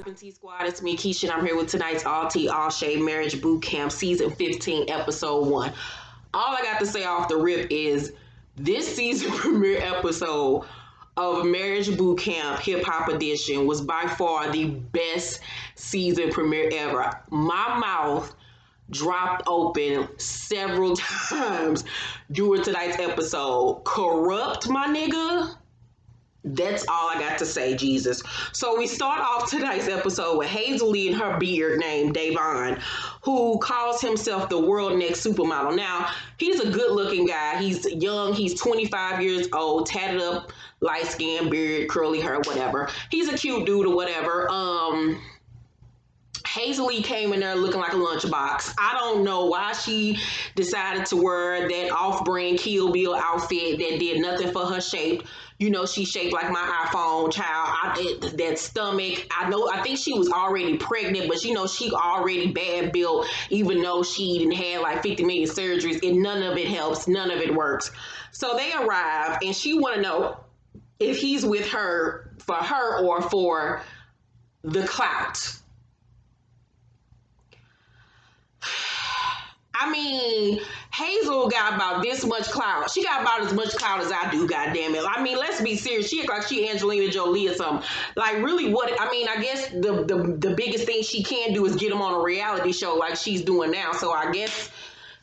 T Squad, it's me, Keisha, and I'm here with tonight's All Tea, All Shade Marriage Boot Camp Season 15, Episode 1. All I got to say off the rip is this season premiere episode of Marriage Boot Camp Hip Hop Edition was by far the best season premiere ever. My mouth dropped open several times during tonight's episode. Corrupt, my nigga. That's all I got to say, Jesus. So we start off tonight's episode with Hazel-E and her beard named De'von, who calls himself the world next supermodel. Now, he's a good-looking guy. He's young. He's 25 years old, tatted up, light skin, beard, curly hair, whatever. He's a cute dude or whatever. Hazel-E came in there looking like a lunchbox. I don't know why she decided to wear that off-brand Kill Bill outfit that did nothing for her shape. You know, she shaped like my iPhone, child. That stomach. I think she was already pregnant, but you know, she already bad built, even though she didn't have like 50 million surgeries, and none of it helps. None of it works. So they arrive, and she want to know if he's with her for her or for the clout. I mean, Hazel got about this much clout. She got about as much clout as I do, goddammit. I mean, let's be serious. She act like she Angelina Jolie or something. Like, really, I guess the biggest thing she can do is get him on a reality show like she's doing now. So I guess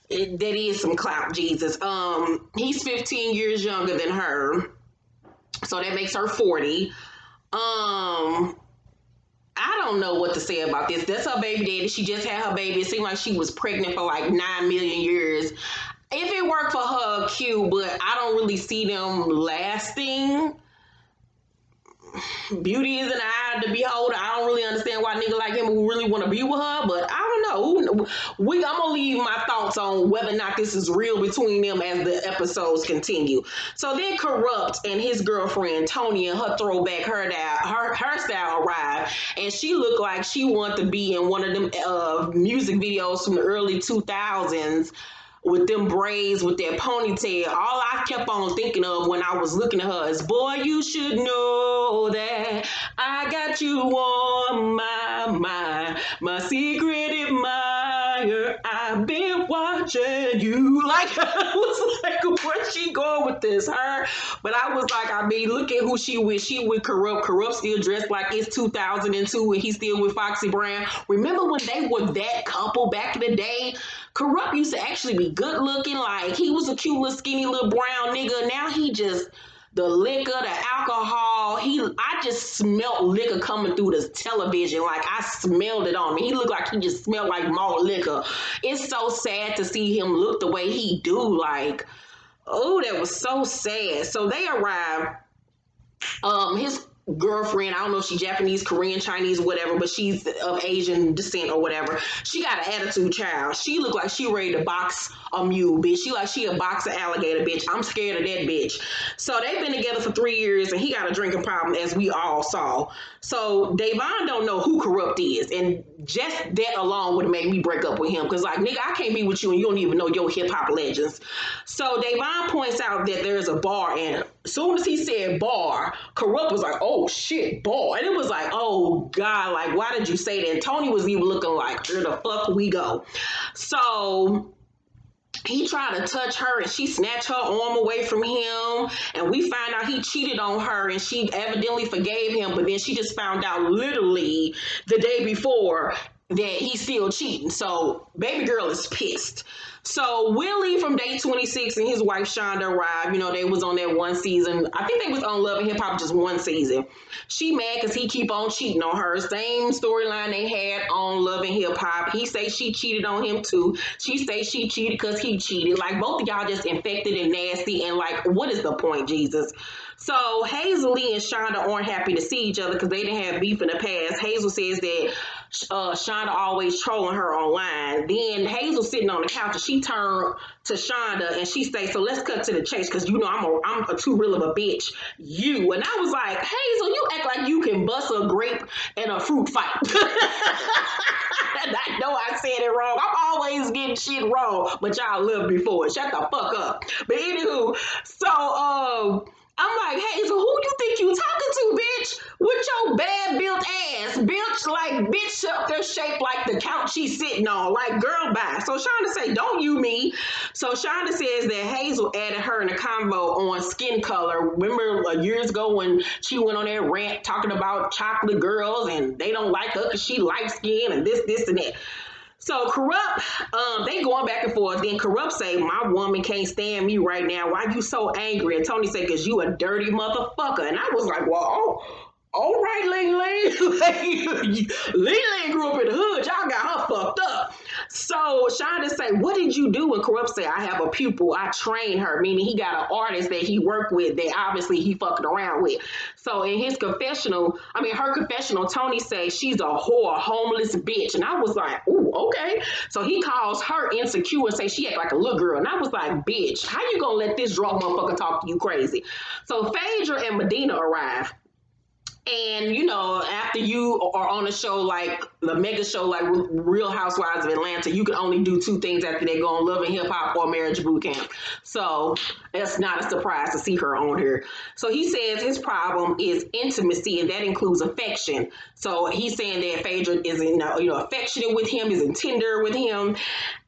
that is some clout, Jesus. He's 15 years younger than her. So that makes her 40. I don't know what to say about this. That's her baby daddy. She just had her baby. It seemed like she was pregnant for like 9 million years. If it worked for her, cute, but I don't really see them lasting. Beauty is an eye of the beholder. I don't really understand why nigga like him who really want to be with her, but I don't know. I'm gonna leave my thoughts on whether or not this is real between them as the episodes continue. So then Corrupt and his girlfriend Tony and her throwback hairstyle arrived, and she looked like she wanted to be in one of them music videos from the early 2000s. With them braids, with that ponytail. All I kept on thinking of when I was looking at her is, boy, you should know that I got you on my mind. My secret admirer, I've been watching you. Like, I was like, where's she going with this? Her? But I was like, I mean, look at who she with. She with Corrupt. Corrupt still dressed like it's 2002 and he's still with Foxy Brown. Remember when they were that couple back in the day? Corrupt used to actually be good looking, like he was a cute little skinny little brown nigga. Now he just, the liquor, the alcohol, I just smelled liquor coming through the television. Like I smelled it on him. He looked like he just smelled like malt liquor. It's so sad to see him look the way he do. Like, oh, that was so sad. So they arrived. His girlfriend, I don't know if she's Japanese, Korean, Chinese, whatever, but she's of Asian descent or whatever. She got an attitude, child. She looked like she ready to box a mule, bitch. She a boxer alligator, bitch. I'm scared of that bitch. So they've been together for 3 years, and he got a drinking problem, as we all saw. So De'von don't know who Corrupt is, and just that alone would have made me break up with him, because like, nigga, I can't be with you and you don't even know your hip-hop legends. So De'von points out that there's a bar, and as soon as he said bar, Corrupt was like, oh shit, bar. And it was like, oh God, like, why did you say that? And Tony was even looking like, here the fuck we go. So he tried to touch her and she snatched her arm away from him, and we find out he cheated on her and she evidently forgave him, but then she just found out literally the day before that he's still cheating. So baby girl is pissed. So Willie from Day 26 and his wife Shanda arrived. You know, they was on that one season. I think they was on Love and Hip Hop just one season. She mad because he keep on cheating on her. Same storyline they had on Love and Hip Hop. He say she cheated on him too. She say she cheated because he cheated. Like, both of y'all just infected and nasty, and like, what is the point, Jesus? So Hazel-E and Shanda aren't happy to see each other because they didn't have beef in the past. Hazel says that Shanda always trolling her online. Then Hazel sitting on the couch and she turned to Shanda and she say, so let's cut to the chase, because you know I'm a too real of a bitch. You. And I was like, Hazel, you act like you can bust a grape in a fruit fight. And I know I said it wrong. I'm always getting shit wrong, but y'all lived before it. Shut the fuck up. But anywho, so I'm like, Hazel, who you think you talking to, bitch? With your bad built ass. ass, bitch. Like, bitch up there shaped like the couch she's sitting on. Like, girl, bye. So Shonda say, don't you me. So Shonda says that Hazel added her in a convo on skin color. Remember years ago when she went on that rant talking about chocolate girls and they don't like her because she light skin and this, and that. So Corrupt, they going back and forth. Then Corrupt say, my woman can't stand me right now. Why you so angry? And Tony said, because you a dirty motherfucker. And I was like, well, all right, Ling Ling. Ling Ling grew up in the hood. Y'all got her fucked up. So Shonda say, what did you do? And Corrupt say, I have a pupil. I train her, meaning he got an artist that he worked with that obviously he fucking around with. So in his confessional, her confessional, Tony say she's a whore, homeless bitch. And I was like, ooh, okay. So he calls her insecure and say she act like a little girl. And I was like, bitch, how you gonna let this drunk motherfucker talk to you crazy? So Phaedra and Medina arrive. And, after you are on a show like the mega show like Real Housewives of Atlanta, you can only do two things after they go on Love and Hip Hop or Marriage Boot Camp. So it's not a surprise to see her on here. So he says his problem is intimacy, and that includes affection. So he's saying that Phaedra is affectionate with him, is tender with him.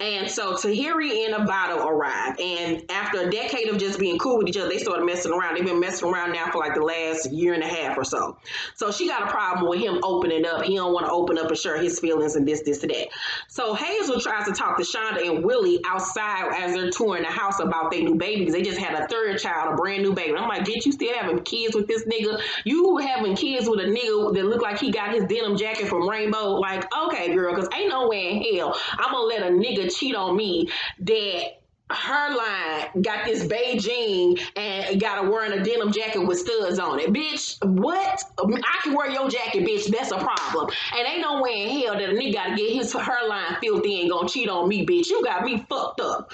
And so Tahiri and Abato arrive. And after a decade of just being cool with each other, they started messing around. They've been messing around now for like the last year and a half or so. So she got a problem with him opening up. He don't want to open up and share his feelings and this, and that. So Hazel tries to talk to Shanda and Willie outside as they're touring the house about their new baby, because they just had a third child, a brand new baby. I'm like, bitch, you still having kids with this nigga? You having kids with a nigga that look like he got his denim jacket from Rainbow? Like, okay, girl, because ain't no way in hell I'm going to let a nigga cheat on me that her line got this Beijing and got her wearing a denim jacket with studs on it. Bitch, what? I can wear your jacket, bitch. That's a problem. And ain't no way in hell that a nigga got to get her line filthy and gonna cheat on me, bitch. You got me fucked up.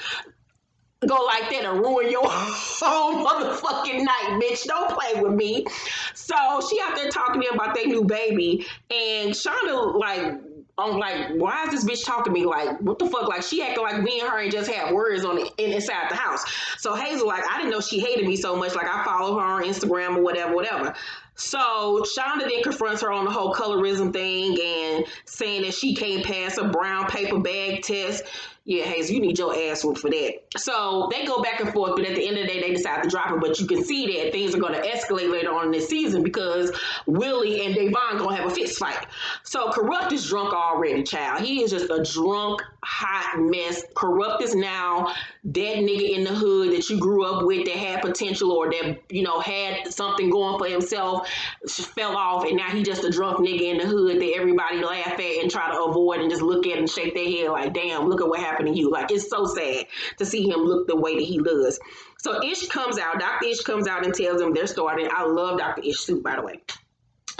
Go like that and ruin your whole motherfucking night, bitch. Don't play with me. So she out there talking to him about their new baby, and Shonda I'm like, why is this bitch talking to me? Like, what the fuck? Like, she acting like me and her ain't just have words on it inside the house. So Hazel, like, I didn't know she hated me so much. Like, I follow her on Instagram or whatever. So Shonda then confronts her on the whole colorism thing and saying that she can't pass a brown paper bag test. Yeah, Hazel, you need your ass whooped for that. So they go back and forth, but at the end of the day, they decide to drop it. But you can see that things are going to escalate later on in this season because Willie and De'von going to have a fist fight. So Corrupt is drunk already, child. He is just a drunk, hot mess. Corrupt is now that nigga in the hood that you grew up with that had potential or that, had something going for himself, fell off, and now he just a drunk nigga in the hood that everybody laugh at and try to avoid and just look at and shake their head like, damn, look at what happened to you. Like, it's so sad to see him look the way that he does. So Ish comes out, Dr. Ish comes out and tells them they're starting. I love Dr. Ish too, by the way.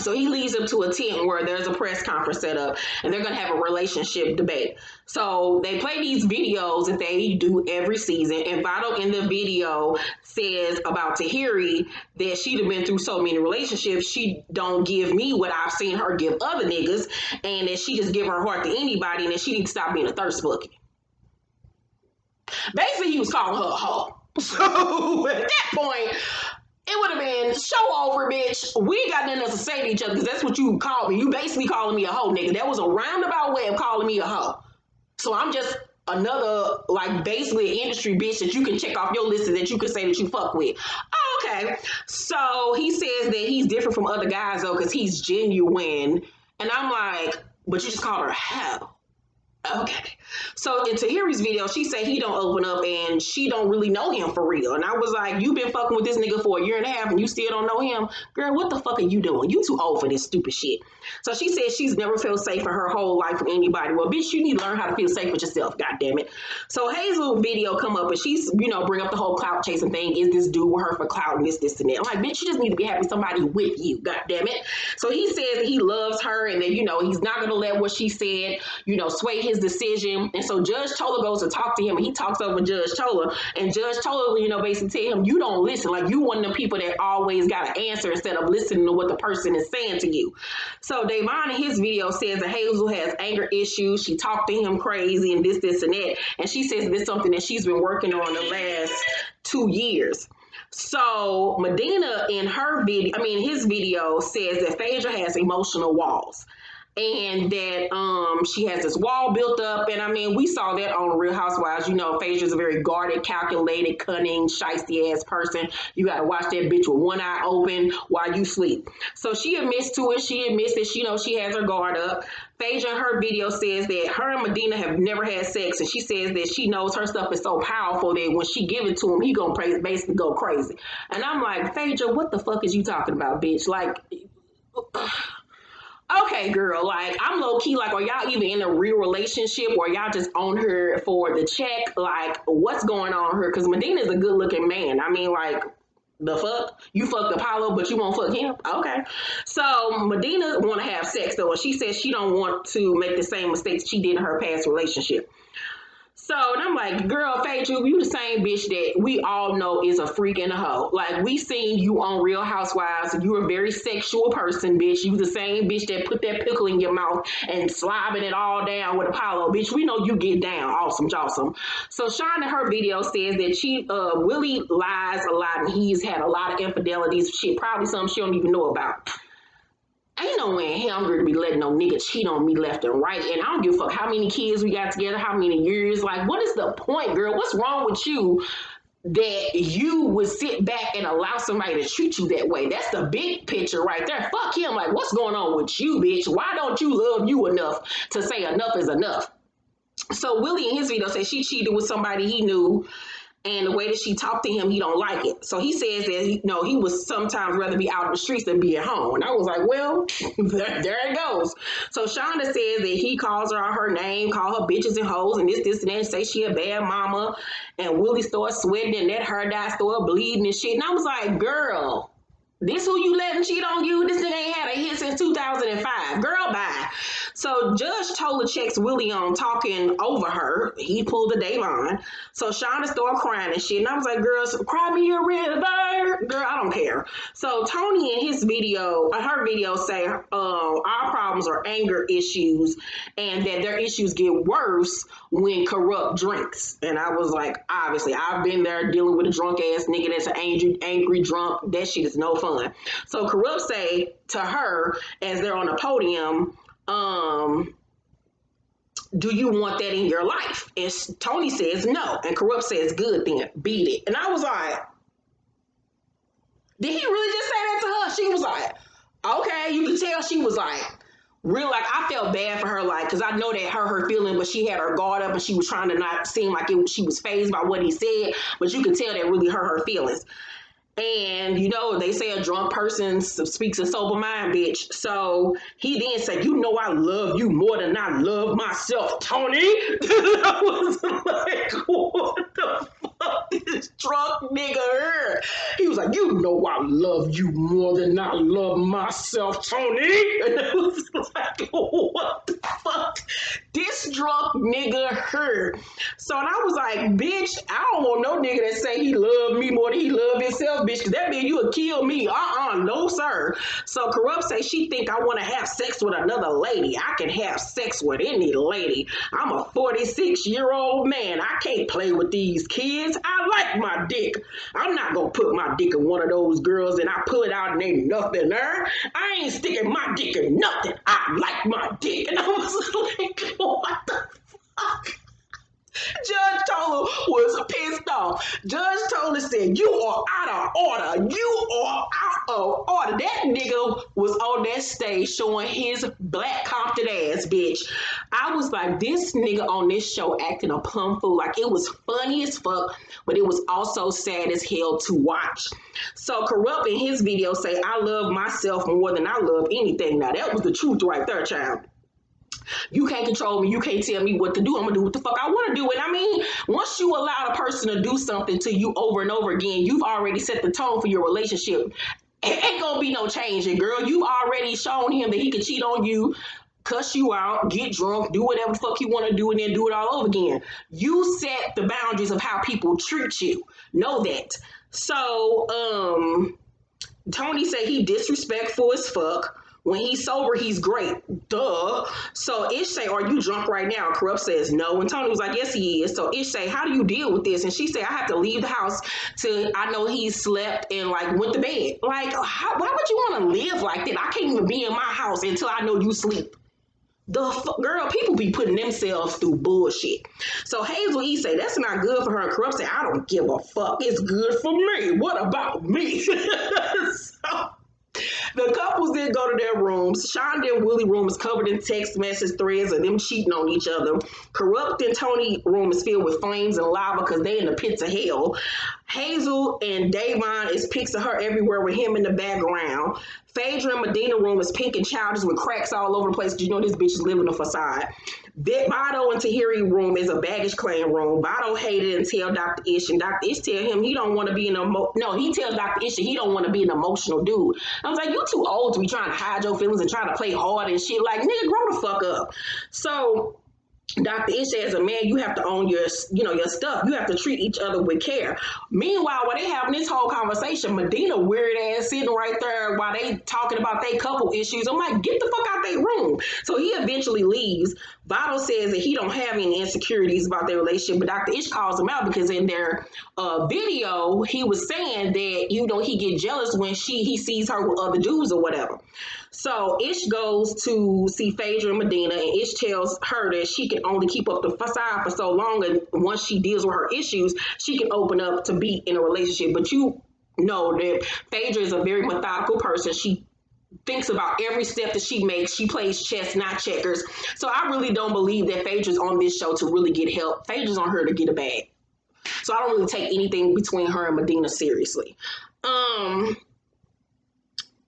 So he leads them to a tent where there's a press conference set up and they're going to have a relationship debate. So they play these videos that they do every season. And Vado in the video says about Tahiri that she'd have been through so many relationships. She don't give me what I've seen her give other niggas, and that she just give her heart to anybody, and that she needs to stop being a thirst bucket. Basically, he was calling her a hoe. So at that point, it would have been show over, bitch. We ain't got nothing else to say to each other because that's what you called me. You basically calling me a hoe, nigga. That was a roundabout way of calling me a hoe. So I'm just another, basically an industry bitch that you can check off your list that you can say that you fuck with. Oh, okay. So he says that he's different from other guys, though, because he's genuine. And I'm like, but you just called her a hoe. Okay. So in Tahiri's video, she said he don't open up and she don't really know him for real. And I was like, you been fucking with this nigga for a year and a half and you still don't know him? Girl, what the fuck are you doing? You too old for this stupid shit. So she said she's never felt safe in her whole life with anybody. Well, bitch, you need to learn how to feel safe with yourself, goddammit. So Hazel video come up and she's, bring up the whole clout chasing thing. Is this dude with her for clout and this, and that? I'm like, bitch, you just need to be having somebody with you, goddammit. So he says that he loves her and that, he's not going to let what she said, sway his decision. And so Judge Tola goes to talk to him and he talks over Judge Tola, and Judge Tola, basically tell him, you don't listen. Like, you one of the people that always got an answer instead of listening to what the person is saying to you. So De'von in his video says that Hazel has anger issues. She talked to him crazy and this, and that. And she says this is something that she's been working on the last 2 years. So Medina in his video says that Phaedra has emotional walls. And that she has this wall built up. And I mean, we saw that on Real Housewives. You know, Phaedra's a very guarded, calculated, cunning, shiesty ass person. You got to watch that bitch with one eye open while you sleep. So she admits to it. She admits that she has her guard up. Phaedra in her video says that her and Medina have never had sex, and she says that she knows her stuff is so powerful that when she give it to him, he gonna basically go crazy. And I'm like, Phaedra, what the fuck is you talking about, bitch? Like, okay, girl, like, I'm low key, like, are y'all even in a real relationship, or y'all just on her for the check? Like, what's going on here? Because Medina's a good looking man. I mean, like, the fuck? You fucked Apollo, but you won't fuck him? Okay. So Medina want to have sex, though, and she says she don't want to make the same mistakes she did in her past relationship. So, and I'm like, girl, Phaedra, you the same bitch that we all know is a freak and a hoe. Like, we seen you on Real Housewives. You're a very sexual person, bitch. You the same bitch that put that pickle in your mouth and slobbing it all down with Apollo. Bitch, we know you get down. Awesome, jawsome. So, Shanda in her video says that Willie lies a lot and he's had a lot of infidelities. Shit, probably something she don't even know about. Ain't no way in hell I'm going to be letting no nigga cheat on me left and right. And I don't give a fuck how many kids we got together, how many years. Like, what is the point, girl? What's wrong with you that you would sit back and allow somebody to treat you that way? That's the big picture right there. Fuck him. Like, what's going on with you, bitch? Why don't you love you enough to say enough is enough? So Willie in his video said she cheated with somebody he knew, and the way that she talked to him, he don't like it. So he says that he would sometimes rather be out in the streets than be at home. And I was like, well, there it goes. So Shanda says that he calls her out her name, call her bitches and hoes, and this, and that, say she a bad mama. And Willie started sweating, and that her dye started bleeding and shit. And I was like, girl, this who you letting cheat on you? This nigga ain't had a hit since 2005. Girl, bye. So Judge Tola checks Willie on talking over her. He pulled the De'von. So Shonda started crying and shit. And I was like, girl, cry me a river. Girl, I don't care. So Tony in her video say our problems are anger issues and that their issues get worse when Corrupt drinks. And I was like, obviously, I've been there dealing with a drunk ass nigga that's an angry drunk. That shit is no fun. So Corrupt say to her as they're on the podium, do you want that in your life? And Tony says no. And Corrupt says, good then, beat it. And I was like, did he really just say that to her? She was like, okay. You can tell she was like, real, like, I felt bad for her, like, because I know that hurt her feeling, but she had her guard up and she was trying to not seem like she was fazed by what he said, but you could tell that really hurt her feelings. And, they say a drunk person speaks a sober mind, bitch. So he then said, I love you more than I love myself, Tony. I was like, what the fuck is drunk nigga heard? He was like, I love you more than I love myself, Tony. And I was like, what the fuck? This drunk nigga heard. So and I was like, bitch, I don't want no nigga that say he love me more than he love himself, bitch, because that means you would kill me. No, sir. So Corrupt say she think I want to have sex with another lady. I can have sex with any lady. I'm a 46-year-old man. I can't play with these kids. I like my dick. I'm not going to put my dick in one of those girls and I pull it out and ain't nothing there. I ain't sticking my dick in nothing. I like my dick. And I was like, what the fuck? Judge Tola was pissed off. Judge Tola said, you are out of order. You are out of order. That nigga was on that stage showing his black Compton ass, bitch. I was like, this nigga on this show acting a plum fool. Like, it was funny as fuck, but it was also sad as hell to watch. So Corrupt in his video say, I love myself more than I love anything. Now, that was the truth right there, child. You can't control me. You can't tell me what to do. I'm going to do what the fuck I want to do. And I mean, once you allow a person to do something to you over and over again, you've already set the tone for your relationship. It ain't going to be no changing, girl. You've already shown him that he can cheat on you, cuss you out, get drunk, do whatever the fuck you want to do, and then do it all over again. You set the boundaries of how people treat you. Know that. So, Tony said he disrespectful as fuck. When he's sober, he's great. Duh. So Ish say, are you drunk right now? Corrupt says no. And Tony was like, yes, he is. So Ish say, how do you deal with this? And she said, I have to leave the house till I know he slept and like went to bed. Like, why would you want to live like that? I can't even be in my house until I know you sleep. Girl, people be putting themselves through bullshit. So Hazel-E say that's not good for her. And Corrupt say, I don't give a fuck. It's good for me. What about me? So the couples then go to their rooms. Shanda and Willie room is covered in text message threads of them cheating on each other. Corrupt and Tony room is filled with flames and lava because they in the pits of hell. Hazel and De'von is pics of her everywhere with him in the background. Phaedra and Medina room is pink and childish with cracks all over the place. You know this bitch is living a facade. Vado and Tahiri room is a baggage claim room. Vado hated and tell Dr. Ish, and Dr. Ish tell him he don't want to be he tells Dr. Ish he don't want to be an emotional dude. I was like, you too old to be trying to hide your feelings and trying to play hard and shit. Like, nigga, grow the fuck up. So Dr. Ish, as a man, you have to own your stuff. You have to treat each other with care. Meanwhile, while they having this whole conversation, Medina weird ass sitting right there while they talking about their couple issues. I'm like, get the fuck out their room. So he eventually leaves. Vado says that he don't have any insecurities about their relationship, but Dr. Ish calls him out because in their video, he was saying that, he get jealous when he sees her with other dudes or whatever. So Ish goes to see Phaedra and Medina, and Ish tells her that she can only keep up the facade for so long, and once she deals with her issues, she can open up to be in a relationship. But you know that Phaedra is a very methodical person. She thinks about every step that she makes. She plays chess, not checkers. So I really don't believe that Phaedra's on this show to really get help. Phaedra's on her to get a bag. So I don't really take anything between her and Medina seriously.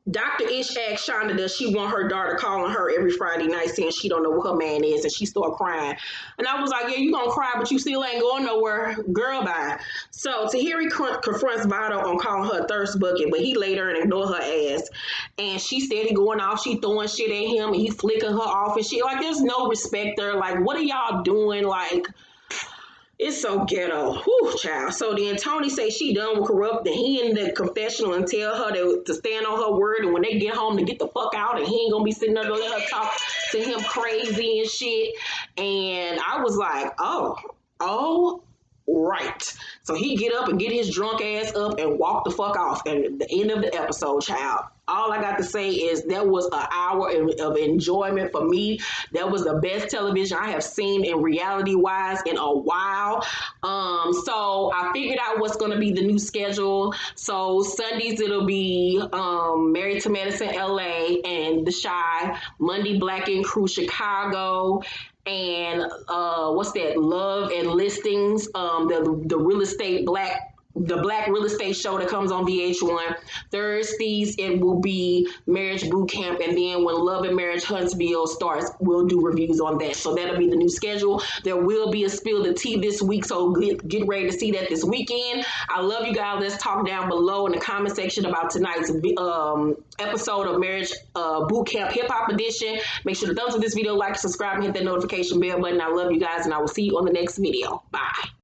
Dr. Ish asked Shanda, does she want her daughter calling her every Friday night saying she don't know what her man is, and she started crying. And I was like, yeah, you gonna cry, but you still ain't going nowhere. Girl, bye. So Tahiri confronts Vado on calling her a thirst bucket, but he laid her and ignored her ass. And she steady going off. She throwing shit at him, and he flicking her off and shit. Like, there's no respect there. Like, what are y'all doing? Like, it's so ghetto. Whew, child. So then Tony say she done with Corrupt, and he in the confessional and tell her to stand on her word, and when they get home to get the fuck out, and he ain't gonna be sitting there to let her talk to him crazy and shit. And I was like, oh, right. So he get up and get his drunk ass up and walk the fuck off. And the end of the episode, child. All I got to say is that was an hour of enjoyment for me. That was the best television I have seen in reality-wise in a while. So I figured out what's going to be the new schedule. So Sundays it'll be Married to Medicine LA and The Chi. Monday Black and Crew Chicago. And what's that? Love and Listings. The real estate the Black real estate show that comes on VH1. Thursdays, it will be Marriage Boot Camp. And then when Love and Marriage Huntsville starts, we'll do reviews on that. So that'll be the new schedule. There will be a Spill the Tea this week. So get ready to see that this weekend. I love you guys. Let's talk down below in the comment section about tonight's episode of Marriage Boot Camp Hip Hop Edition. Make sure to thumbs up this video, like, subscribe, and hit that notification bell button. I love you guys, and I will see you on the next video. Bye.